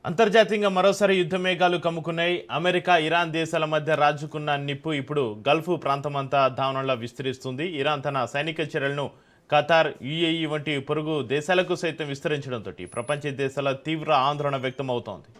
అంతర్జాతీయంగా మరోసారి యుద్ధ మేఘాలు కమ్ముకున్నాయి. అమెరికా, ఇరాన్ దేశాల మధ్య రాజుకున్న నిప్పు ఇప్పుడు గల్ఫ్ ప్రాంతమంతా దావనంలా విస్తరిస్తుంది. ఇరాన్ తన సైనిక చర్యలను ఖతార్, యుఏఈ వంటి పొరుగు దేశాలకు సైతం విస్తరించడంతో ప్రపంచ దేశాల తీవ్ర ఆందోళన వ్యక్తమవుతోంది.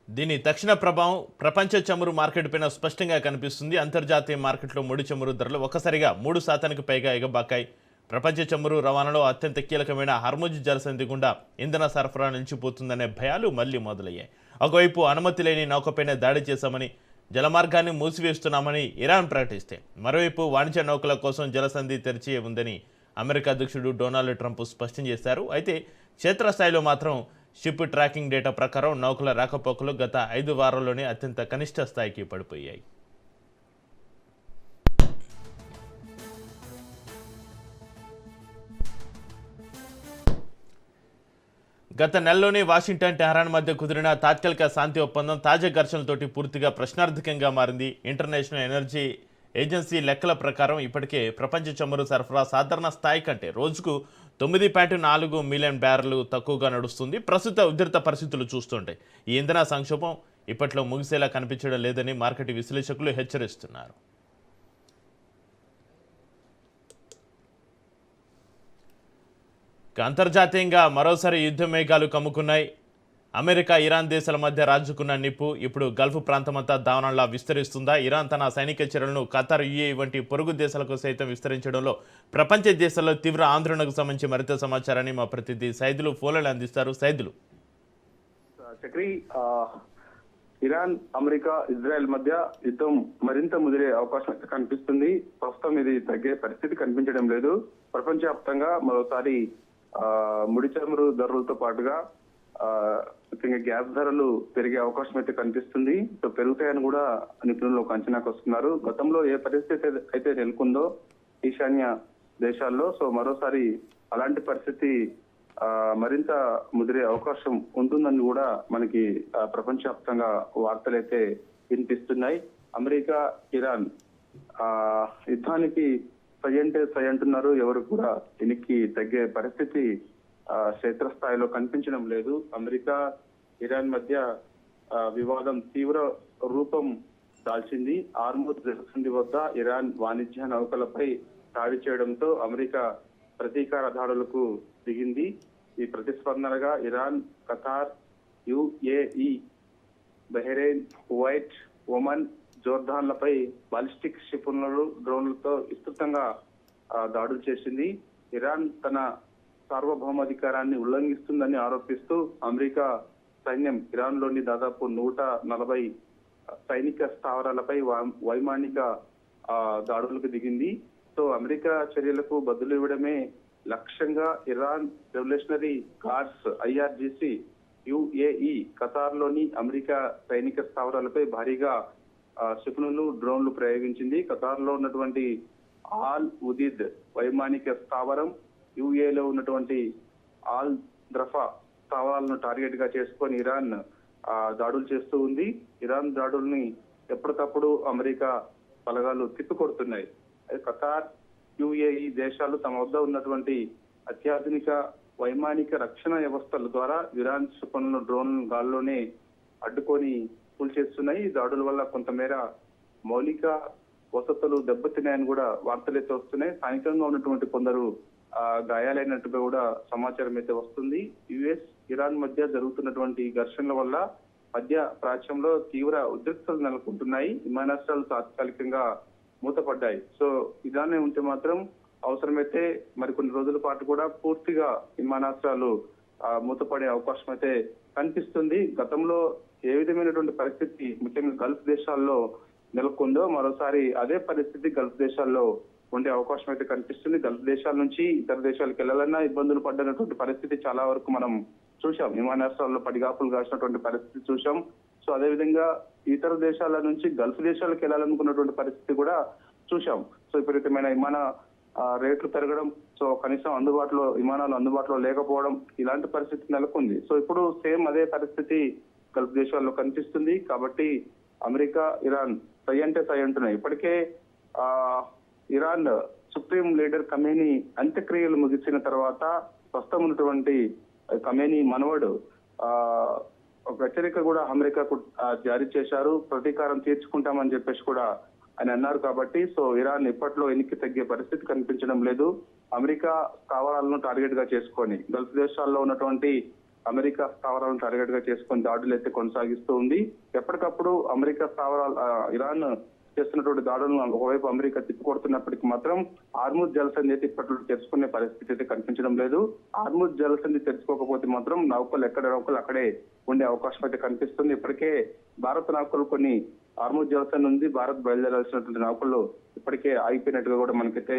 దీని తక్షణ ప్రభావం ప్రపంచ చమురు మార్కెట్ పైన స్పష్టంగా కనిపిస్తుంది. అంతర్జాతీయ మార్కెట్లో ముడి చమురు ధరలు ఒక్కసారిగా 3% పైగా ఎగబాకాయి. ప్రపంచ చమురు రవాణాలో అత్యంత కీలకమైన హర్ముజ్ జలసంధి గుండా ఇంధన సరఫరా నిలిచిపోతుందనే భయాలు మళ్లీ మొదలయ్యాయి. ఒకవైపు అనుమతి లేని నౌకపైన దాడి చేశామని, జలమార్గాన్ని మూసివేస్తున్నామని ఇరాన్ ప్రకటిస్తే, మరోవైపు వాణిజ్య నౌకల కోసం జలసంధి తెరిచి ఉందని అమెరికా అధ్యక్షుడు డొనాల్డ్ ట్రంప్ స్పష్టం చేశారు. అయితే క్షేత్రస్థాయిలో మాత్రం షిప్ ట్రాకింగ్ డేటా ప్రకారం నౌకల రాకపోకలు గత 5 వారాల్లోనే అత్యంత కనిష్ట స్థాయికి పడిపోయాయి. గత నెలలోనే వాషింగ్టన్, టెహరాన్ మధ్య కుదిరిన తాత్కాలిక శాంతి ఒప్పందం తాజా ఘర్షణలతోటి పూర్తిగా ప్రశ్నార్థకంగా మారింది. ఇంటర్నేషనల్ ఎనర్జీ ఏజెన్సీ లెక్కల ప్రకారం ఇప్పటికే ప్రపంచ చమురు సరఫరా సాధారణ స్థాయి కంటే రోజుకు 9.4 మిలియన్ బ్యారెలు తక్కువగా నడుస్తుంది. ప్రస్తుత ఉధృత పరిస్థితులు చూస్తుంటే ఈ ఇంధన సంక్షోభం ఇప్పట్లో ముగిసేలా కనిపించడం లేదని మార్కెట్ విశ్లేషకులు హెచ్చరిస్తున్నారు. అంతర్జాతీయంగా మరోసారి యుద్ధ మేఘాలు కమ్ముకున్నాయి. అమెరికా, ఇరాన్ దేశాల మధ్య రాజుకున్న నిప్పు ఇప్పుడు గల్ఫ్ ప్రాంతమంతా దావనంలా విస్తరిస్తుందా? ఇరాన్ తన సైనిక చర్యలను ఖతార్, యుఏఈ వంటి పొరుగు దేశాలకు సైతం విస్తరించడంలో ప్రపంచ దేశాల్లో తీవ్ర ఆందోళనకు సంబంధించి మరింత సమాచారాన్ని మా ప్రతినిధి సైదులు ఫోన్లలో అందిస్తారు. Saidulu, Chakri, Iran, America, Israel మధ్య యుద్ధం మరింత ముదిరే అవకాశం కనిపిస్తుంది. ప్రస్తుతం ఇది తగ్గే పరిస్థితి కనిపించడం లేదు. ప్రపంచవ్యాప్తంగా మరోసారి ముడి చమురు ధరలతో పాటుగా ముఖ్యంగా గ్యాస్ ధరలు పెరిగే అవకాశం అయితే కనిపిస్తుంది. సో పెరుగుతాయని కూడా నిపుణులు ఒక అంచనాకు వస్తున్నారు. గతంలో ఏ పరిస్థితి అయితే నెలకొందో ఈశాన్య దేశాల్లో, సో మరోసారి అలాంటి పరిస్థితి మరింత ముదిరే అవకాశం ఉంటుందని కూడా మనకి ప్రపంచవ్యాప్తంగా వార్తలు అయితే వినిపిస్తున్నాయి. అమెరికా, ఇరాన్ యుద్ధానికి సై అంటున్నారు. ఎవరు కూడా దీనికి తగ్గే పరిస్థితి క్షేత్రస్థాయిలో కనిపించడం లేదు. అమెరికా, ఇరాన్ మధ్య వివాదం తీవ్ర రూపం దాల్చింది. హార్ముజ్ జలసంధి వద్ద ఇరాన్ వాణిజ్య నౌకలపై దాడి చేయడంతో అమెరికా ప్రతీకార దాడులకు దిగింది. ఈ ప్రతిస్పందనగా Iran, Qatar, UAE, Bahrain, Kuwait, Oman, జోర్దాన్లపై బాలిస్టిక్ క్షిపణులు, డ్రోన్లతో విస్తృతంగా దాడులు చేసింది. ఇరాన్ తన సార్వభౌమాధికారాన్ని ఉల్లంఘిస్తుందని ఆరోపిస్తూ అమెరికా సైన్యం ఇరాన్లోని దాదాపు 140 సైనిక స్థావరాలపై వైమానిక దాడులకు దిగింది. సో అమెరికా చర్యలకు బదులు ఇవ్వడమే లక్ష్యంగా Iran revolutionary guards IRGC, UAE, ఖతార్లోని అమెరికా సైనిక స్థావరాలపై భారీగా క్షిపణులు, డ్రోన్లు ప్రయోగించింది. ఖతార్లో ఉన్నటువంటి ఆల్ ఉదీద్ వైమానిక స్థావరం, యుఏలో ఉన్నటువంటి ఆల్ ద్రఫా స్థావరాలను టార్గెట్ గా చేసుకొని ఇరాన్ దాడులు చేస్తూ ఉంది. ఇరాన్ దాడుల్ని ఎప్పటికప్పుడు అమెరికా బలగాలు తిప్పికొడుతున్నాయి. ఖతార్, యుఏఈ దేశాలు తమ వద్ద ఉన్నటువంటి అత్యాధునిక వైమానిక రక్షణ వ్యవస్థల ద్వారా ఇరాన్ క్షిపణులను, డ్రోన్లను గాల్లోనే అడ్డుకొని కూల్చేస్తున్నాయి. ఈ దాడుల వల్ల కొంతమేర మౌలిక వసతులు దెబ్బతిన్నాయని కూడా వార్తలైతే వస్తున్నాయి. స్థానికంగా ఉన్నటువంటి కొందరు గాయాలైనట్టుగా కూడా సమాచారం అయితే వస్తుంది. యుఎస్, ఇరాన్ మధ్య జరుగుతున్నటువంటి ఘర్షణల వల్ల మధ్య ప్రాచ్యంలో తీవ్ర ఉద్రిక్తతలు నెలకొంటున్నాయి. విమానాశ్రయాలు తాత్కాలికంగా మూతపడ్డాయి. సో ఇదానే ఉంటే మాత్రం అవసరమైతే మరికొన్ని రోజుల పాటు కూడా పూర్తిగా విమానాశ్రయాలు మూతపడే అవకాశం అయితే కనిపిస్తుంది. గతంలో ఏ విధమైనటువంటి పరిస్థితి ముఖ్యంగా గల్ఫ్ దేశాల్లో నెలకొందో మరోసారి అదే పరిస్థితి గల్ఫ్ దేశాల్లో ఉండే అవకాశం అయితే కనిపిస్తుంది. గల్ఫ్ దేశాల నుంచి ఇతర దేశాలకు వెళ్లాలన్నా ఇబ్బందులు పడ్డటువంటి పరిస్థితి చాలా వరకు మనం చూసాం. విమానాశ్రయాల్లో పడిగాపులు కాసినటువంటి పరిస్థితి చూసాం. సో అదేవిధంగా ఇతర దేశాల నుంచి గల్ఫ్ దేశాలకు వెళ్లాలనుకున్నటువంటి పరిస్థితి కూడా చూసాం. సో విపరీతమైన విమాన రేట్లు పెరగడం సో కనీసం విమానాలు అందుబాటులో లేకపోవడం ఇలాంటి పరిస్థితి నెలకొంది. సో ఇప్పుడు సేమ్ అదే పరిస్థితి గల్ఫ్ దేశాల్లో కనిపిస్తుంది. కాబట్టి అమెరికా, ఇరాన్ సై అంటే సై అంటున్నాయి. ఇప్పటికే ఇరాన్ సుప్రీం లీడర్ ఖమేనీ అంత్యక్రియలు ముగిసిన తర్వాత ప్రస్తుతం ఉన్నటువంటి ఖమేనీ మనవడు ఒక హెచ్చరిక కూడా అమెరికాకు జారీ చేశారు. ప్రతీకారం తీర్చుకుంటామని చెప్పేసి కూడా ఆయన అన్నారు. కాబట్టి సో ఇరాన్ ఇప్పట్లో ఎన్నిక తగ్గే పరిస్థితి కనిపించడం లేదు. అమెరికా స్థావరాలను టార్గెట్ గా చేసుకొని గల్ఫ్ దేశాల్లో ఉన్నటువంటి అమెరికా స్థావరాలను టార్గెట్ గా చేసుకొని దాడులు అయితే కొనసాగిస్తూ ఉంది. ఎప్పటికప్పుడు అమెరికా ఇరాన్ చేస్తున్నటువంటి దాడులను ఒకవైపు అమెరికా తిప్పికొడుతున్నప్పటికీ మాత్రం హార్ముజ్ జలసంధి అయితే ఇప్పట్లో తెరుచుకునే పరిస్థితి అయితే కనిపించడం లేదు. హార్ముజ్ జలసంధి తెరుచుకోకపోతే మాత్రం నౌకలు అక్కడే ఉండే అవకాశం అయితే కనిపిస్తుంది. ఇప్పటికే భారత నౌకలు కొన్ని హార్ముజ్ జలసంధి నుంచి భారత్ బయలుదేరాల్సినటువంటి నౌకలు ఇప్పటికే ఆగిపోయినట్టుగా కూడా మనకైతే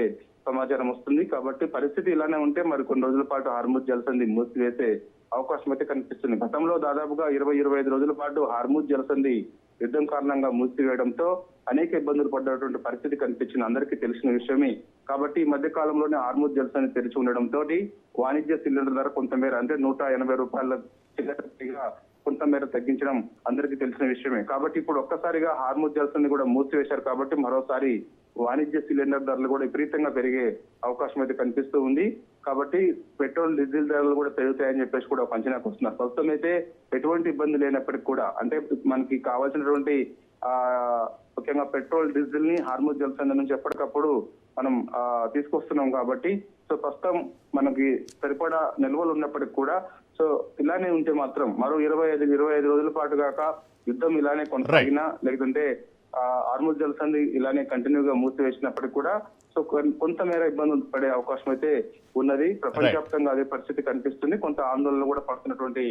సమాచారం వస్తుంది. కాబట్టి పరిస్థితి ఇలానే ఉంటే మరి కొన్ని రోజుల పాటు హార్ముజ్ జలసంధి మూసివేసే అవకాశం అయితే కనిపిస్తుంది. గతంలో దాదాపుగా 20-25 రోజుల పాటు హార్ముజ్ జలసంధి యుద్ధం కారణంగా మూసివేయడంతో అనేక ఇబ్బందులు పడ్డటువంటి పరిస్థితి కనిపించింది, అందరికీ తెలిసిన విషయమే. కాబట్టి ఈ మధ్య కాలంలోనే హార్ముజ్ జలసంధి తెరిచి ఉండడంతో వాణిజ్య సిలిండర్ ధర కొంతమేర అంటే ₹180 చిల్లరగా కొంతమేర తగ్గించడం అందరికీ తెలిసిన విషయమే. కాబట్టి ఇప్పుడు ఒక్కసారిగా హార్ముజ్ జలసంధి కూడా మూసివేశారు. కాబట్టి మరోసారి వాణిజ్య సిలిండర్ ధరలు కూడా విపరీతంగా పెరిగే అవకాశం అయితే కనిపిస్తూ ఉంది. కాబట్టి పెట్రోల్, డీజిల్ ధరలు కూడా పెరుగుతాయని చెప్పేసి కూడా ఒక అంచనాకు వస్తున్నారు. ప్రస్తుతం అయితే ఎటువంటి ఇబ్బంది లేనప్పటికీ కూడా అంటే మనకి కావాల్సినటువంటి ముఖ్యంగా పెట్రోల్, డీజిల్ ని హార్ముజ్ జలసంధి నుంచి ఎప్పటికప్పుడు మనం తీసుకొస్తున్నాం. కాబట్టి సో ప్రస్తుతం మనకి సరిపడా నిల్వలు ఉన్నప్పటికీ కూడా సో ఇలానే ఉంటే మాత్రం మరో 25 రోజుల పాటు కాక యుద్ధం ఇలానే కొనసాగినా లేదంటే హార్ముజ్ జలసంధి ఇలానే కంటిన్యూగా మూసివేసినప్పటికీ కూడా సో కొంతమేర ఇబ్బందులు పడే అవకాశం అయితే ఉన్నది. ప్రపంచవ్యాప్తంగా అదే పరిస్థితి కనిపిస్తుంది. కొంత ఆందోళన కూడా పడుతున్నటువంటి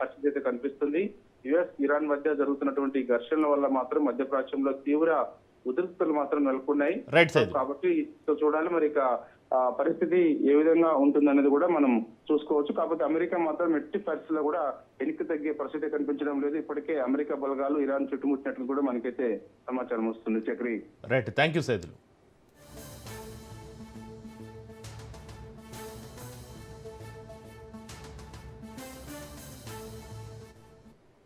పరిస్థితి అయితే కనిపిస్తుంది. యుఎస్, ఇరాన్ మధ్య జరుగుతున్నటువంటి ఘర్షణల వల్ల మాత్రం మధ్యప్రాచ్యంలో తీవ్ర ఉద్రిక్తతలు మాత్రం నెలకొన్నాయి. కాబట్టి సో చూడాలి మరి ఇక పరిస్థితి ఏ విధంగా ఉంటుందనేది కూడా మనం చూసుకోవచ్చు. కాకపోతే అమెరికా మాత్రం ఎట్టి పరిస్థితుల్లో కూడా వెనక్కి తగ్గే పరిస్థితి కనిపించడం లేదు. ఇప్పటికే అమెరికా బలగాలు ఇరాన్ చుట్టుముట్టినట్లు కూడా మనకైతే సమాచారం వస్తుంది. Chakri. Right, thank you Saidulu.